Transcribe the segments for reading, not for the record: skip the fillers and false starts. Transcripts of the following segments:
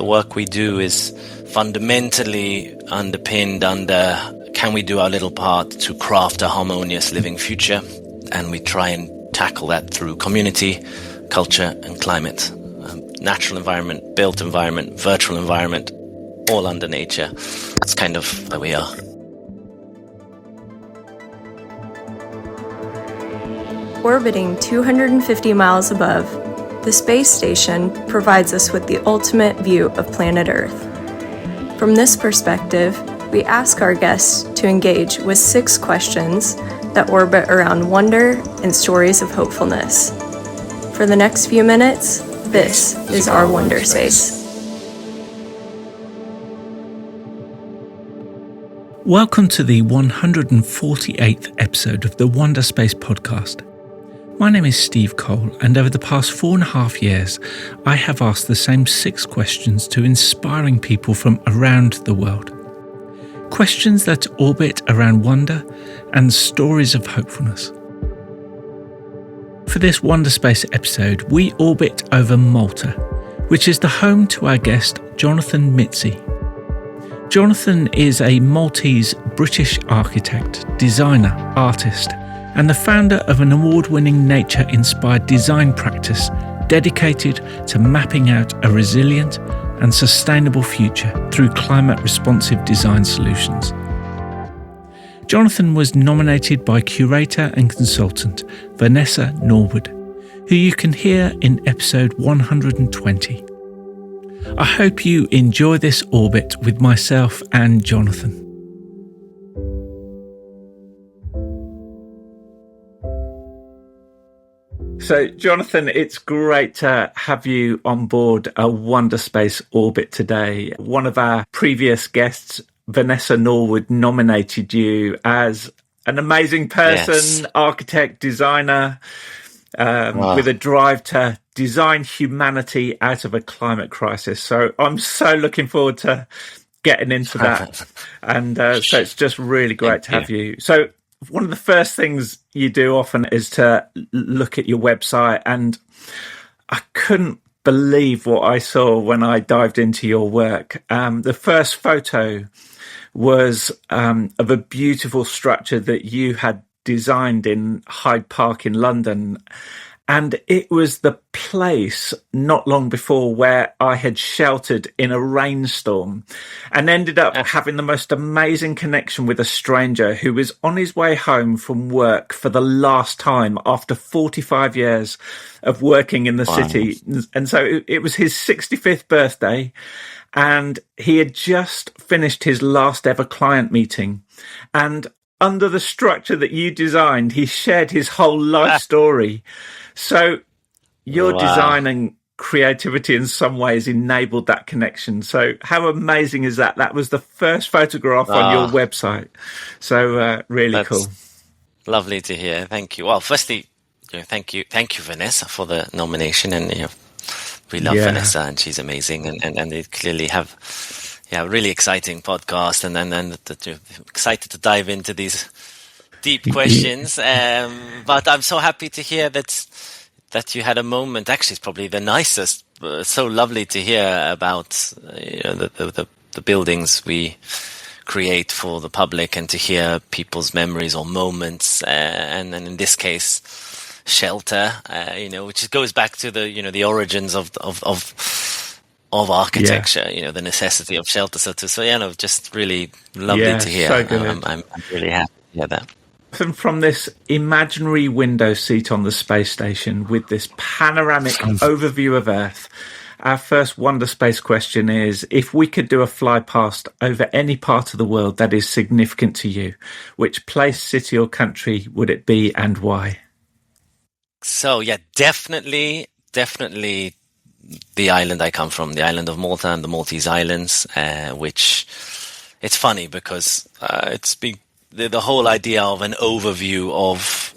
work we do is fundamentally underpinned under, can we do our little part to craft a harmonious living future? And we try and tackle that through community, culture and climate. Natural environment, built environment, virtual environment, all under nature. That's kind of where we are. Orbiting 250 miles above, the space station provides us with the ultimate view of planet Earth. From this perspective, we ask our guests to engage with 6 questions that orbit around wonder and stories of hopefulness. For the next few minutes, this is our Wonderspace. Welcome to the 148th episode of the Wonderspace Podcast. My name is Steve Cole, and over the past 4.5 years, I have asked the same 6 questions to inspiring people from around the world. Questions that orbit around wonder and stories of hopefulness. For this Wonderspace episode, we orbit over Malta, which is the home to our guest, Jonathan Mizzi. Jonathan is a Maltese-British architect, designer, artist, and the founder of an award-winning nature-inspired design practice dedicated to mapping out a resilient and sustainable future through climate-responsive design solutions. Jonathan was nominated by curator and consultant Vanessa Norwood, who you can hear in episode 120. I hope you enjoy this orbit with myself and Jonathan. So, Jonathan, it's great to have you on board a Wonderspace orbit today. One of our previous guests, Vanessa Norwood, nominated you as an amazing person, yes. Architect, designer, with a drive to design humanity out of a climate crisis. So I'm so looking forward to getting into that. And so it's just really great to have you. So one of the first things you do often is to look at your website, and I couldn't believe what I saw when I dived into your work. The first photo was of a beautiful structure that you had designed in Hyde Park in London. And it was the place not long before where I had sheltered in a rainstorm and ended up having the most amazing connection with a stranger who was on his way home from work for the last time after 45 years of working in the city. And so it was his 65th birthday, and he had just finished his last ever client meeting. And under the structure that you designed, he shared his whole life story. So your design and creativity in some ways enabled that connection. So how amazing is that? That was the first photograph on your website. So really cool. Lovely to hear. Thank you. Well, firstly, thank you, Vanessa, for the nomination. And we love Vanessa, and she's amazing. And they clearly have a really exciting podcast, and excited to dive into these deep questions. But I'm so happy to hear that you had a moment. Actually, it's probably the nicest. So lovely to hear about the buildings we create for the public, and to hear people's memories or moments. And in this case, shelter. Which goes back to the origins of architecture. The necessity of shelter. So just really lovely to hear. So good. I'm really happy to hear that. And from this imaginary window seat on the space station with this panoramic overview of Earth, our first Wonderspace question is, if we could do a fly past over any part of the world that is significant to you, which place, city or country would it be, and why? So definitely the island I come from, the island of Malta and the Maltese Islands, which it's funny because it's been the whole idea of an overview of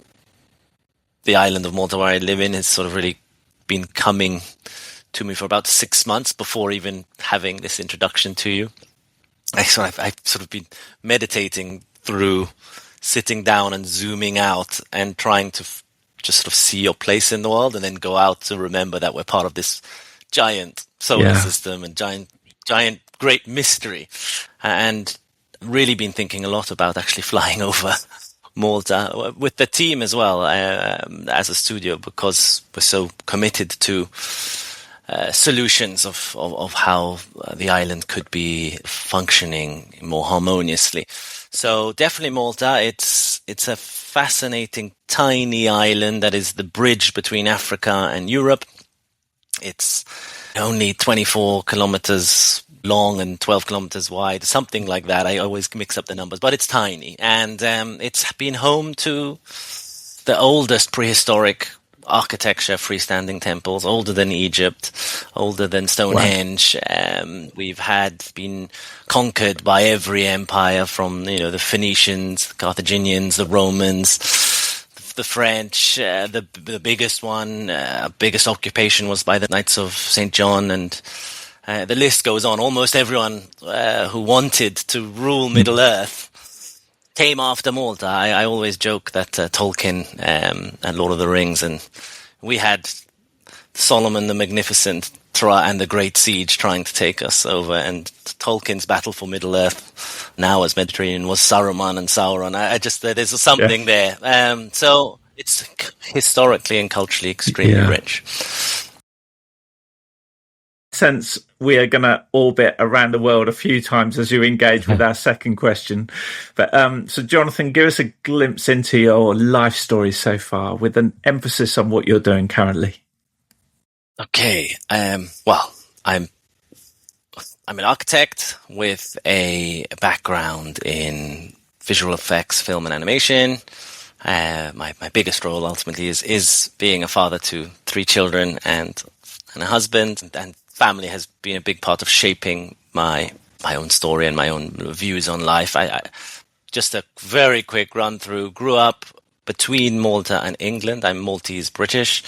the island of Malta, where I live in, has sort of really been coming to me for about 6 months before even having this introduction to you. I've sort of been meditating through sitting down and zooming out and trying to just sort of see your place in the world, and then go out to remember that we're part of this giant solar system and giant giant, great mystery. And really been thinking a lot about actually flying over Malta with the team as well, as a studio, because we're so committed to solutions of how the island could be functioning more harmoniously. So definitely Malta. It's a fascinating tiny island that is the bridge between Africa and Europe. It's only 24 kilometers long and 12 kilometers wide, something like that. I always mix up the numbers, but it's tiny. And it's been home to the oldest prehistoric architecture, freestanding temples, older than Egypt, older than Stonehenge. Wow. We've been conquered by every empire from, the Phoenicians, the Carthaginians, the Romans, the French. The biggest one, biggest occupation was by the Knights of St. John, and the list goes on. Almost everyone who wanted to rule Middle Earth came after Malta. I always joke that Tolkien and Lord of the Rings, and we had Solomon the Magnificent and the Great Siege trying to take us over, and Tolkien's battle for Middle Earth, now as Mediterranean, was Saruman and Sauron. There's something there. So it's historically and culturally extremely rich. Since we are going to orbit around the world a few times as you engage with our second question. But so, Jonathan, give us a glimpse into your life story so far, with an emphasis on what you're doing currently. Okay. Well, I'm an architect with a background in visual effects, film and animation. My biggest role ultimately is being a father to 3 children and a husband, and family has been a big part of shaping my own story and my own views on life. I just a very quick run through. Grew up between Malta and England. I'm Maltese-British.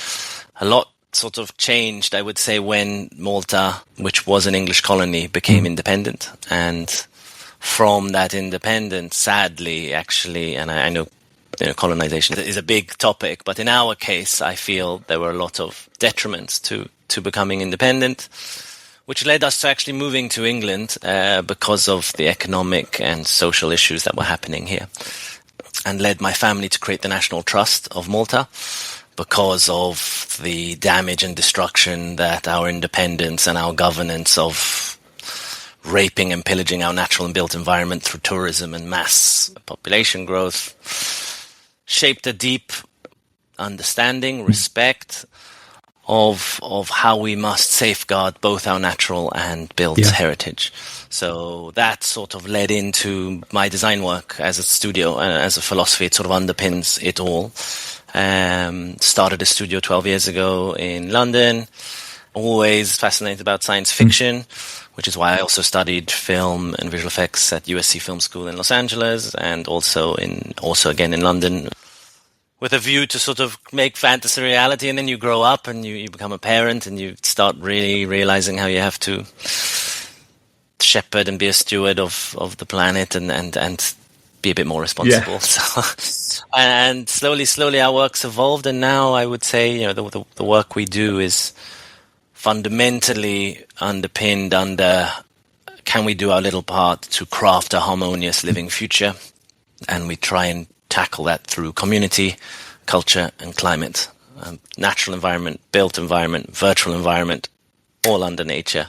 A lot sort of changed, I would say, when Malta, which was an English colony, became independent. And from that independence, sadly, actually, and I know colonization is a big topic, but in our case, I feel there were a lot of detriments to becoming independent, which led us to actually moving to England because of the economic and social issues that were happening here, and led my family to create the National Trust of Malta because of the damage and destruction that our independence and our governance of raping and pillaging our natural and built environment through tourism and mass population growth shaped a deep understanding, respect of how we must safeguard both our natural and built heritage. So that sort of led into my design work as a studio, as a philosophy. It sort of underpins it all. Started a studio 12 years ago in London. Always fascinated about science fiction, which is why I also studied film and visual effects at USC Film School in Los Angeles, and also again in London, with a view to sort of make fantasy reality. And then you grow up and you become a parent, and you start really realizing how you have to shepherd and be a steward of the planet and be a bit more responsible. So, and slowly our work's evolved. And now I would say, the work we do is fundamentally underpinned under, can we do our little part to craft a harmonious living future? And we try and tackle that through community, culture, and climate. Natural environment, built environment, virtual environment, all under nature.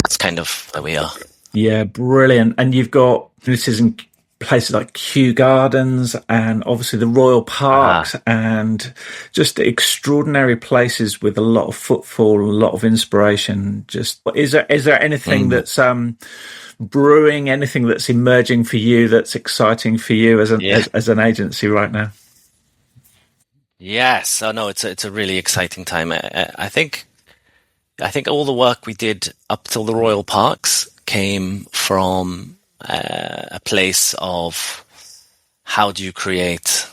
It's kind of where we are. Yeah, brilliant. And you've got, this is in places like Kew Gardens and obviously the Royal Parks, and just extraordinary places with a lot of footfall, a lot of inspiration. Just, is there anything that's brewing, anything that's emerging for you that's exciting for you as an agency right now? Yes, no, it's a really exciting time. I think all the work we did up till the Royal Parks came from a place of how do you create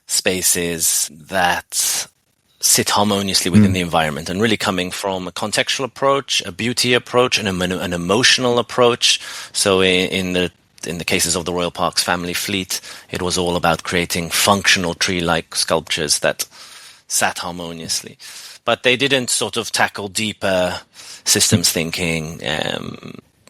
spaces that sit harmoniously within the environment, and really coming from a contextual approach, a beauty approach, and an emotional approach. So in the cases of the Royal Parks Family Fleet, it was all about creating functional tree-like sculptures that sat harmoniously. But they didn't sort of tackle deeper systems thinking,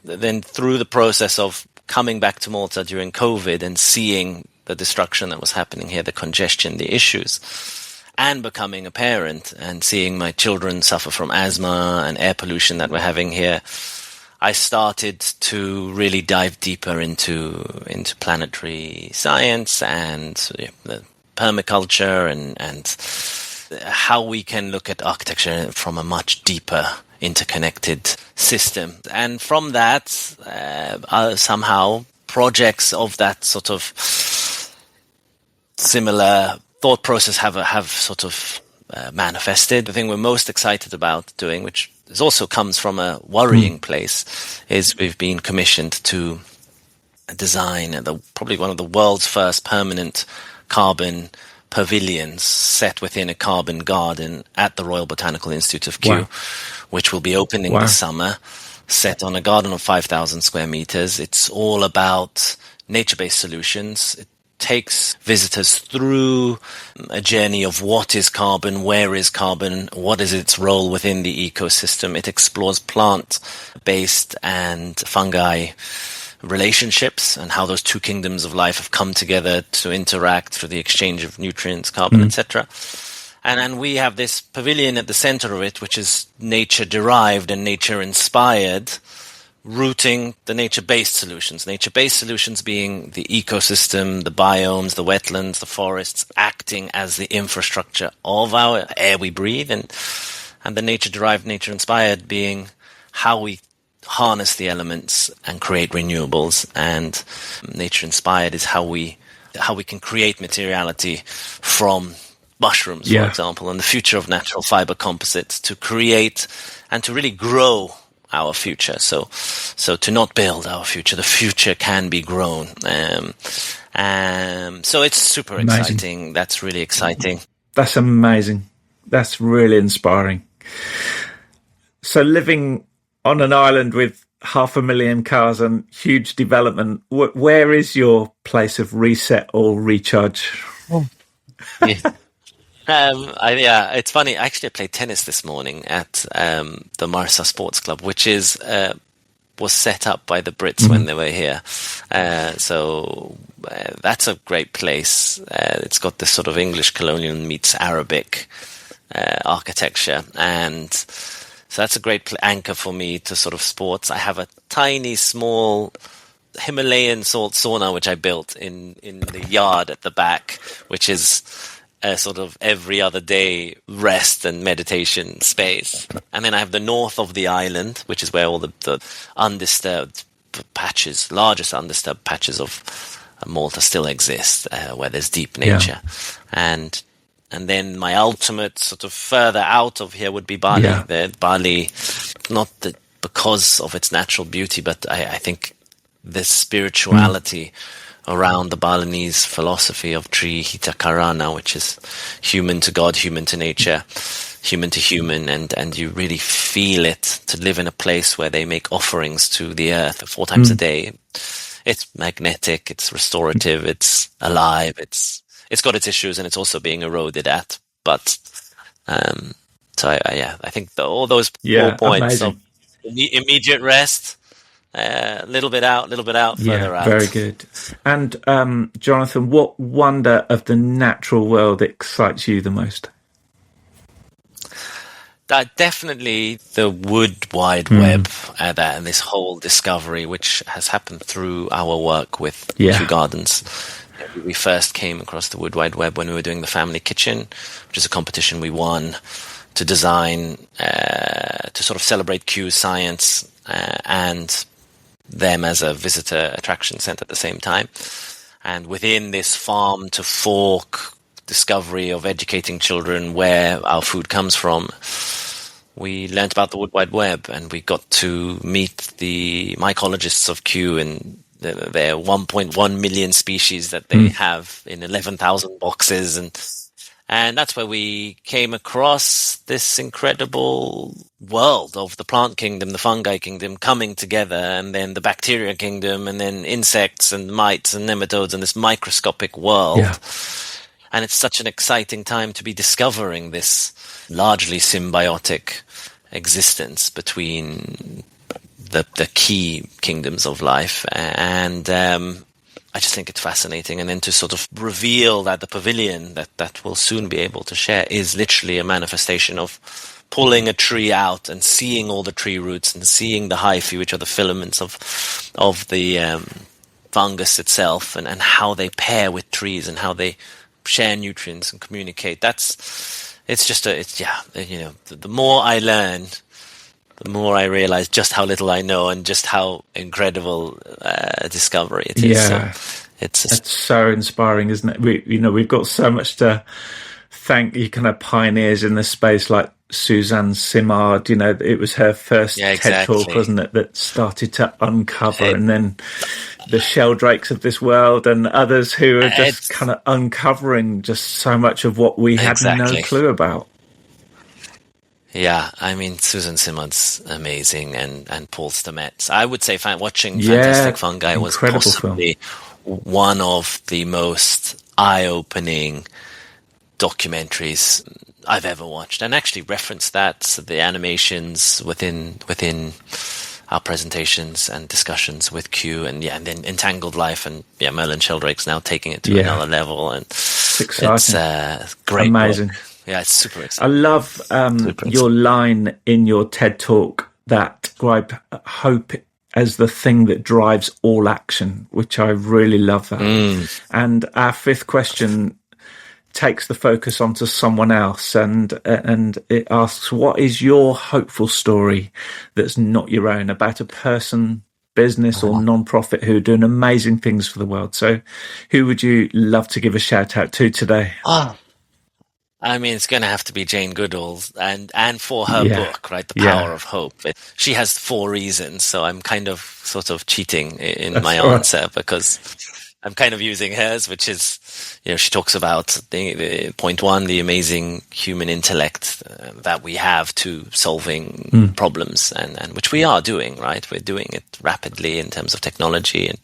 then through the process of coming back to Malta during COVID and seeing the destruction that was happening here, the congestion, the issues, and becoming a parent and seeing my children suffer from asthma and air pollution that we're having here, I started to really dive deeper into planetary science and the permaculture and how we can look at architecture from a much deeper interconnected system. And from that, somehow projects of that sort of similar thought process have sort of manifested. The thing we're most excited about doing, which also comes from a worrying place, is we've been commissioned to design probably one of the world's first permanent carbon pavilions set within a carbon garden at the Royal Botanical Institute of Kew, which will be opening this summer, set on a garden of 5,000 square meters. It's all about nature-based solutions. It takes visitors through a journey of what is carbon, where is carbon, what is its role within the ecosystem. It explores plant-based and fungi relationships and how those two kingdoms of life have come together to interact through the exchange of nutrients, carbon, etc. And then we have this pavilion at the center of it, which is nature-derived and nature-inspired, rooting the nature-based solutions being the ecosystem, the biomes, the wetlands, the forests, acting as the infrastructure of our air we breathe, and the nature-derived, nature-inspired being how we harness the elements and create renewables, and nature-inspired is how we can create materiality from mushrooms, for example, and the future of natural fiber composites to create and to really grow our future. So to not build our future, the future can be grown. So it's super exciting. That's really exciting. That's amazing. That's really inspiring. So living on an island with 500,000 cars and huge development, where is your place of reset or recharge? It's funny. Actually, I played tennis this morning at the Marsa Sports Club, which was set up by the Brits when they were here. So that's a great place. It's got this sort of English colonial meets Arabic architecture, and so that's a great anchor for me to sort of sports. I have a tiny, small Himalayan salt sauna which I built in the yard at the back, which is a sort of every other day rest and meditation space. And then I have the north of the island, which is where all the undisturbed patches, largest undisturbed patches of Malta still exist, where there's deep nature. And then my ultimate sort of further out of here would be Bali. Bali, not because of its natural beauty, but I think the spirituality around the Balinese philosophy of Tri Hita Karana, which is human to God, human to nature, human to human, and you really feel it to live in a place where they make offerings to the earth 4 times a day. It's magnetic, it's restorative, it's alive, it's got its issues, and it's also being eroded at. But I think all those 4 points of immediate rest, little bit out, further out. Very good. And Jonathan, what wonder of the natural world excites you the most? Definitely the wood wide web and this whole discovery, which has happened through our work with Kew Gardens. We first came across the wood wide web when we were doing the family kitchen, which is a competition we won to design to sort of celebrate Kew's science and them as a visitor attraction centre at the same time. And within this farm to fork discovery of educating children where our food comes from, we learnt about the wood wide web, and we got to meet the mycologists of Kew and their 1.1 million species that they have in 11,000 boxes, and that's where we came across this incredible world of the plant kingdom, the fungi kingdom coming together, and then the bacteria kingdom, and then insects and mites and nematodes, and this microscopic world. And it's such an exciting time to be discovering this largely symbiotic existence between the key kingdoms of life. And I just think it's fascinating. And then to sort of reveal that the pavilion that we'll soon be able to share is literally a manifestation of pulling a tree out and seeing all the tree roots and seeing the hyphae, which are the filaments of the fungus itself, and how they pair with trees and how they share nutrients and communicate. The more I learn, the more I realize just how little I know and just how incredible a discovery it is. Yeah, so it's so inspiring, isn't it? We've got so much to thank you kind of pioneers in this space like Suzanne Simard. It was her first TED Talk, wasn't it, that started to uncover, and then the Sheldrakes of this world and others who are just kind of uncovering just so much of what we had no clue about. Yeah, I mean, Susan Simard's amazing, and Paul Stamets. I would say watching Fantastic Fungi was possibly one of the most eye-opening documentaries I've ever watched, and actually referenced the animations within our presentations and discussions with Q, and then Entangled Life, and Merlin Sheldrake's now taking it to another level, and it's great, amazing book. Yeah, it's super exciting. I love your line in your TED Talk that described hope as the thing that drives all action, which I really love that. And our fifth question takes the focus onto someone else, and it asks, what is your hopeful story that's not your own, about a person, business or non-profit who are doing amazing things for the world? So who would you love to give a shout out to today? I mean, it's going to have to be Jane Goodall, and for her book, right, The Power of Hope. She has 4 reasons, so I'm kind of sort of cheating in my answer, because I'm kind of using hers, which is, she talks about the point 1, the amazing human intellect that we have to solving problems, and which we are doing, right? We're doing it rapidly in terms of technology, and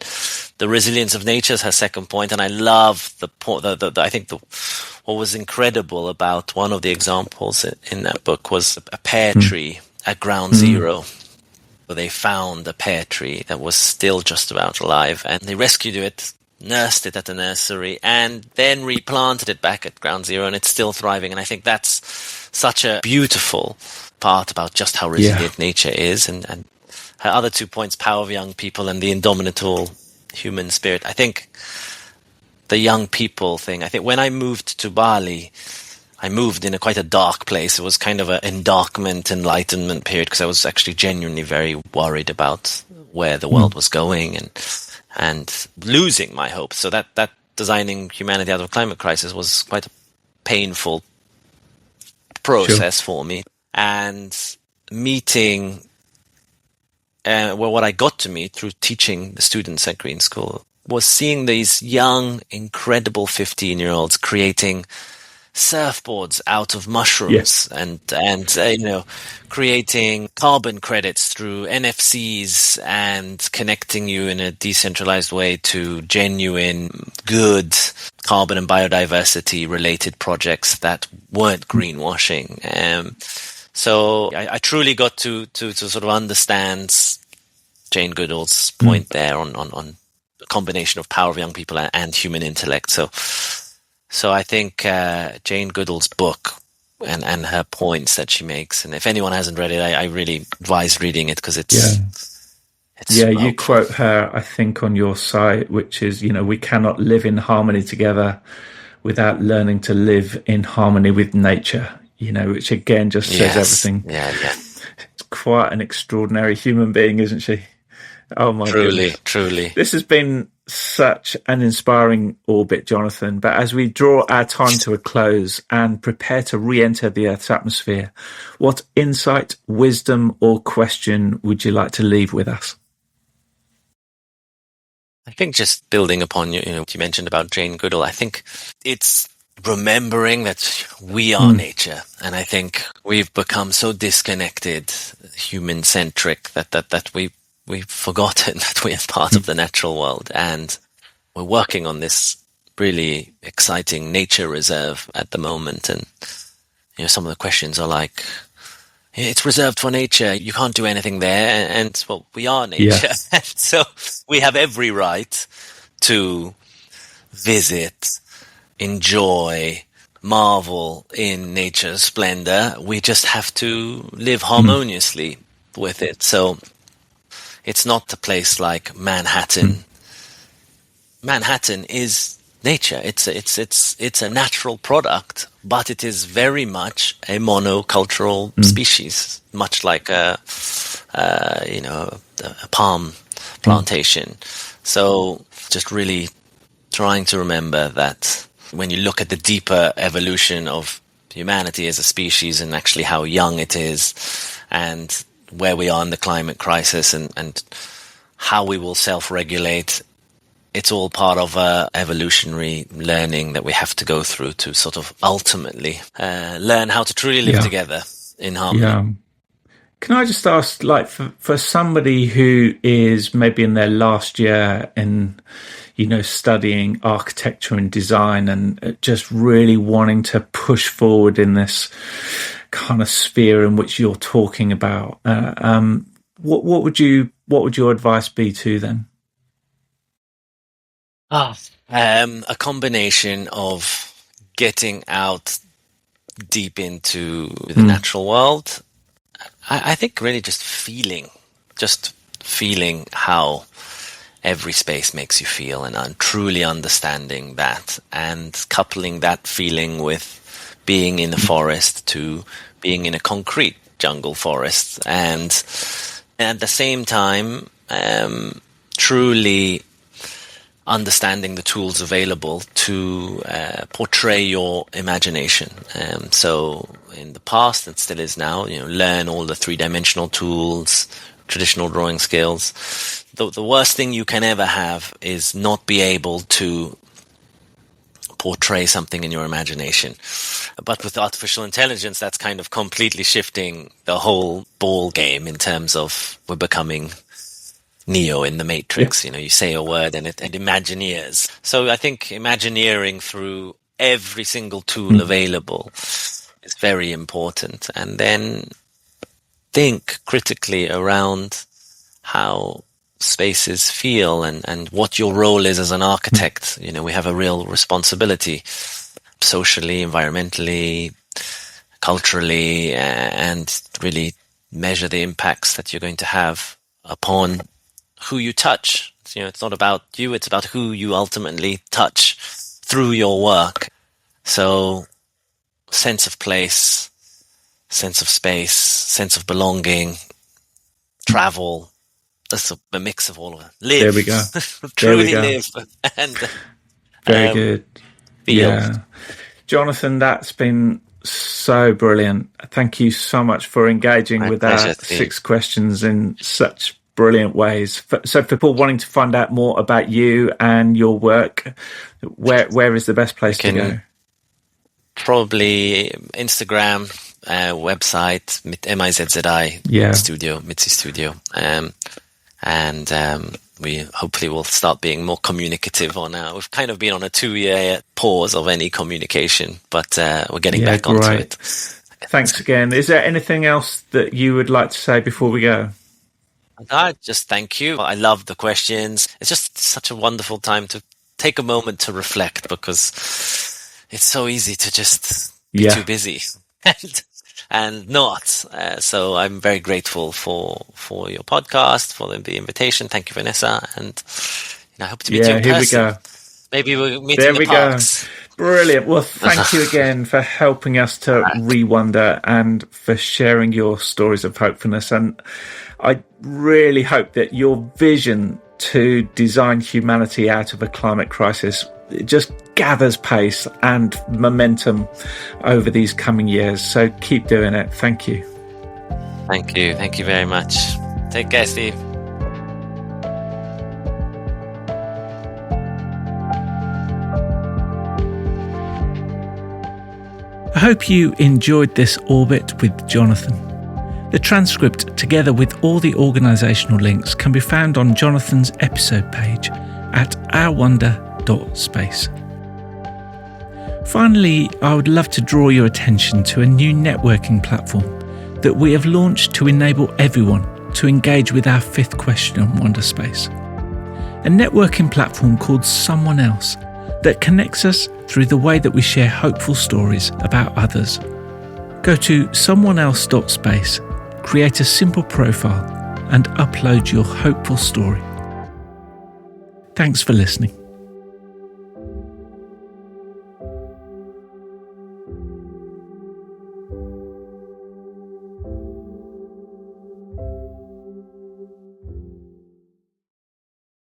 the resilience of nature is her second point. And I love I think what was incredible about one of the examples in that book was a pear tree at ground zero. They found a pear tree that was still just about alive, and they rescued it, nursed it at the nursery, and then replanted it back at ground zero, and it's still thriving. And I think that's such a beautiful part about just how resilient nature is. And her other 2 points, power of young people and the indomitable human spirit. I think the young people thing, I think when I moved to Bali, I moved in quite a dark place. It was kind of an enlightenment period, because I was actually genuinely very worried about where the world was going and losing my hope. So that designing humanity out of a climate crisis was quite a painful process for me. And meeting, what I got to meet through teaching the students at Green School was seeing these young, incredible 15-year-olds creating surfboards out of mushrooms and creating carbon credits through NFCs and connecting you in a decentralized way to genuine, good carbon and biodiversity related projects that weren't greenwashing. So I truly got to sort of understand Jane Goodall's point there on the combination of power of young people and human intellect. So I think Jane Goodall's book and her points that she makes, and if anyone hasn't read it, I really advise reading it, because it's you quote her, I think, on your site, which is, we cannot live in harmony together without learning to live in harmony with nature, which again just says everything. It's quite an extraordinary human being, isn't she? Oh my goodness. Truly. This has been such an inspiring orbit, Jonathan. But as we draw our time to a close and prepare to re-enter the Earth's atmosphere, what insight, wisdom, or question would you like to leave with us? I think just building upon you mentioned about Jane Goodall, I think it's remembering that we are nature. And I think we've become so disconnected, human-centric, that we've forgotten that we're part of the natural world, and we're working on this really exciting nature reserve at the moment. And some of the questions are like, it's reserved for nature. You can't do anything there. And well, we are nature. Yeah. So we have every right to visit, enjoy, marvel in nature's splendor. We just have to live harmoniously with it. So it's not a place like Manhattan. Manhattan is nature. It's a natural product, but it is very much a monocultural species, much like a palm plantation. So just really trying to remember that when you look at the deeper evolution of humanity as a species and actually how young it is and where we are in the climate crisis and how we will self-regulate, it's all part of evolutionary learning that we have to go through to sort of ultimately learn how to truly live together in harmony. Yeah. Can I just ask, like, for somebody who is maybe in their last year in, studying architecture and design and just really wanting to push forward in this kind of sphere in which you're talking about, what would your advice be to them? A combination of getting out deep into the natural world. I think really just feeling how every space makes you feel and truly understanding that and coupling that feeling with being in the forest to being in a concrete jungle forest and at the same time truly understanding the tools available to portray your imagination. So in the past, and still is now, learn all the three-dimensional tools, traditional drawing skills. The worst thing you can ever have is not be able to portray something in your imagination. But with artificial intelligence, that's kind of completely shifting the whole ball game in terms of we're becoming Neo in the Matrix. You say a word and it Imagineers. So I think Imagineering through every single tool available is very important. And then think critically around how spaces feel and what your role is as an architect. We have a real responsibility socially, environmentally, culturally, and really measure the impacts that you're going to have upon who you touch. It's not about you, it's about who you ultimately touch through your work. So sense of place, sense of space, sense of belonging, travel. That's a mix of all of it. Live. There we go. Truly live. And very good. Feel. Yeah. Jonathan, that's been so brilliant. Thank you so much for engaging with our 6 questions in such brilliant ways. So for people wanting to find out more about you and your work, where is the best place to go? Probably Instagram, website, Mizzi Studio, Mizzi Studio. And we hopefully will start being more communicative on we've kind of been on a 2-year pause of any communication, but we're getting back onto it. Thanks again. Is there anything else that you would like to say before we go? I just thank you. I love the questions. It's just such a wonderful time to take a moment to reflect because it's so easy to just be too busy and not. So I'm very grateful for your podcast, for the invitation. Thank you, Vanessa. And I hope to meet you in person. Here we go. Maybe we'll meet in the parks. Go. Brilliant. Well, thank you again for helping us to re-wonder and for sharing your stories of hopefulness. And I really hope that your vision to design humanity out of a climate crisis just gathers pace and momentum over these coming years. So keep doing it. Thank you. Thank you. Thank you very much. Take care, Steve. I hope you enjoyed this orbit with Jonathan. The transcript, together with all the organisational links, can be found on Jonathan's episode page at ourwonder.space. Finally, I would love to draw your attention to a new networking platform, the that we have launched to enable everyone to engage with our fifth question on Wonderspace. A networking platform called Someone Else that connects us through the way that we share hopeful stories about others. Go to someoneelse.space, create a simple profile and upload your hopeful story. Thanks for listening.